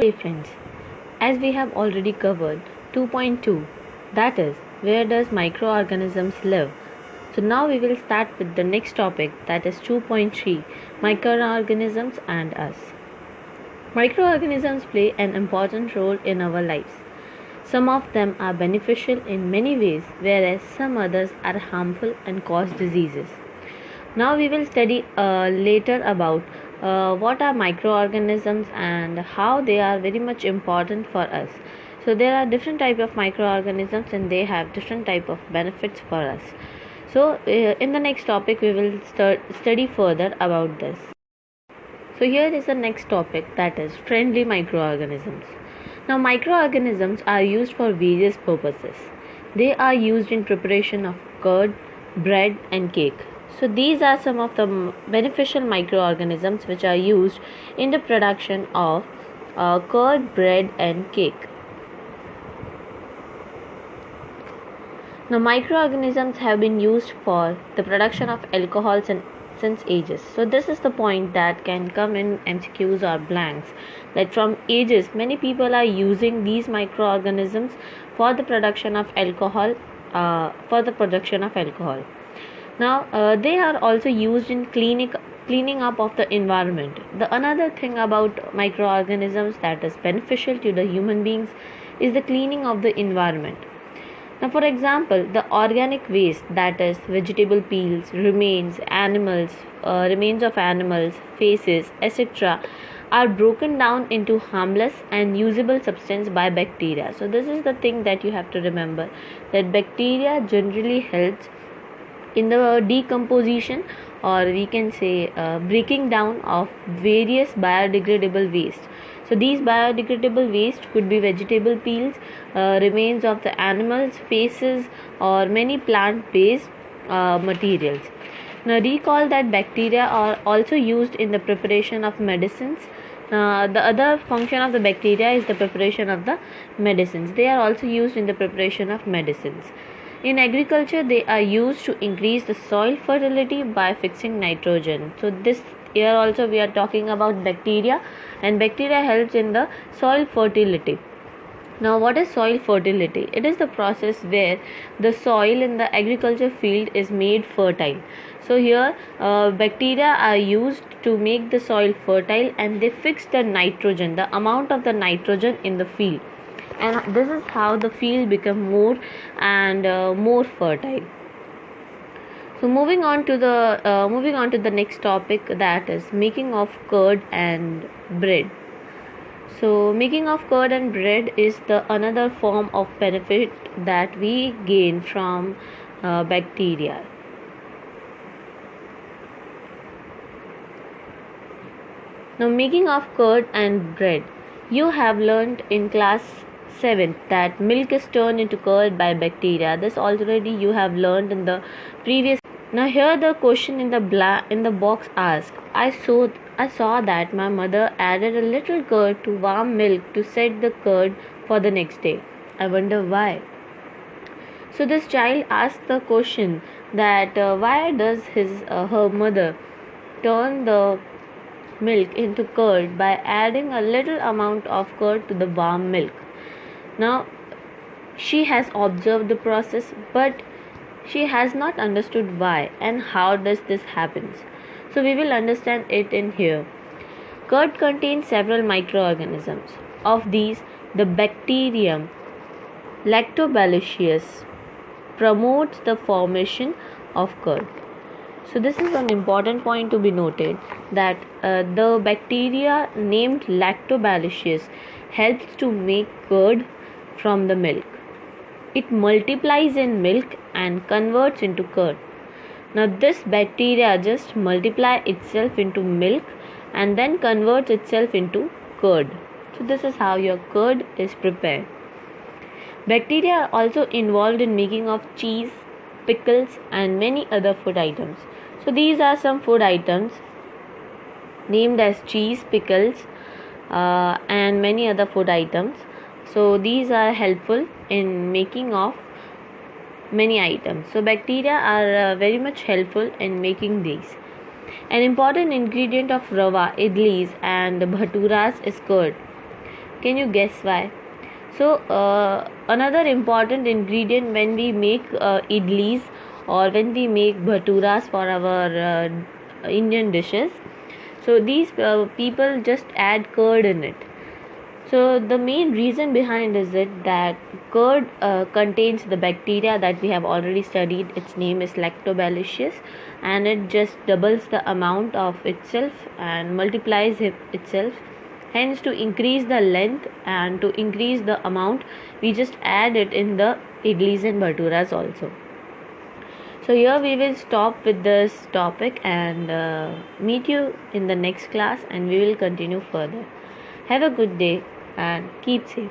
Hey friends, as we have already covered 2.2, that is, where does microorganisms live? So now we will start with the next topic, that is 2.3, microorganisms and us. Microorganisms play an important role in our lives. Some of them are beneficial in many ways, whereas some others are harmful and cause diseases. Now we will study later about what are microorganisms and how they are very much important for us. So there are different type of microorganisms and they have different type of benefits for us. So in the next topic we will study further about this. So here is the next topic, that is friendly microorganisms. Now microorganisms are used for various purposes. They are used in preparation of curd, bread and cake. So these are some of the beneficial microorganisms which are used in the production of curd, bread and cake. Now microorganisms have been used for the production of alcohols since ages. So this is the point that can come in MCQs or blanks, that from ages many people are using these microorganisms for the production of alcohol. Now they are also used in cleaning up of the environment. The another thing about microorganisms that is beneficial to the human beings is the cleaning of the environment. Now for example, the organic waste, that is vegetable peels, remains of animals, faces, etc., are broken down into harmless and usable substance by bacteria. So this is the thing that you have to remember, that bacteria generally helps in the decomposition, or we can say breaking down of various biodegradable waste. So these biodegradable waste could be vegetable peels, remains of the animals, faces, or many plant-based materials. Now recall that bacteria are also used in the preparation of medicines. The other function of the bacteria is the preparation of the medicines. They are also used in the preparation of medicines. In agriculture, they are used to increase the soil fertility by fixing nitrogen. So this here also we are talking about bacteria, and bacteria helps in the soil fertility. Now what is soil fertility? It is the process where the soil in the agriculture field is made fertile. So here bacteria are used to make the soil fertile, and they fix the nitrogen, the amount of the nitrogen in the field, and this is how the field become more and more fertile. So moving on to the next topic, that is making of curd and bread. So making of curd and bread is the another form of benefit that we gain from bacteria. Now making of curd and bread, you have learned in class 7th that milk is turned into curd by bacteria. This already you have learned in the previous. Now here the question in the box asks, I saw that my mother added a little curd to warm milk to set the curd for the next day. I wonder why. So this child asks the question that why does her mother turn the milk into curd by adding a little amount of curd to the warm milk. Now she has observed the process, but she has not understood why and how does this happens. So we will understand it in here. Curd contains several microorganisms. Of these, the bacterium Lactobacillus promotes the formation of curd. So this is an important point to be noted, that the bacteria named Lactobacillus helps to make curd from the milk. It multiplies in milk and converts into curd. Now this bacteria just multiply itself into milk and then converts itself into curd. So this is how your curd is prepared. Bacteria are also involved in making of cheese, pickles and many other food items. So these are some food items named as cheese, pickles and many other food items. So these are helpful in making of many items. So bacteria are very much helpful in making these. An important ingredient of rava, idlis and bhaturas is curd. Can you guess why? So, another important ingredient when we make idlis or when we make bhaturas for our Indian dishes, so these people just add curd in it. So the main reason behind is it that curd contains the bacteria that we have already studied. Its name is lactobacillus, and it just doubles the amount of itself and multiplies itself. Hence, to increase the length and to increase the amount, we just add it in the idlis and bhaturas also. So here we will stop with this topic and meet you in the next class, and we will continue further. Have a good day and keep safe.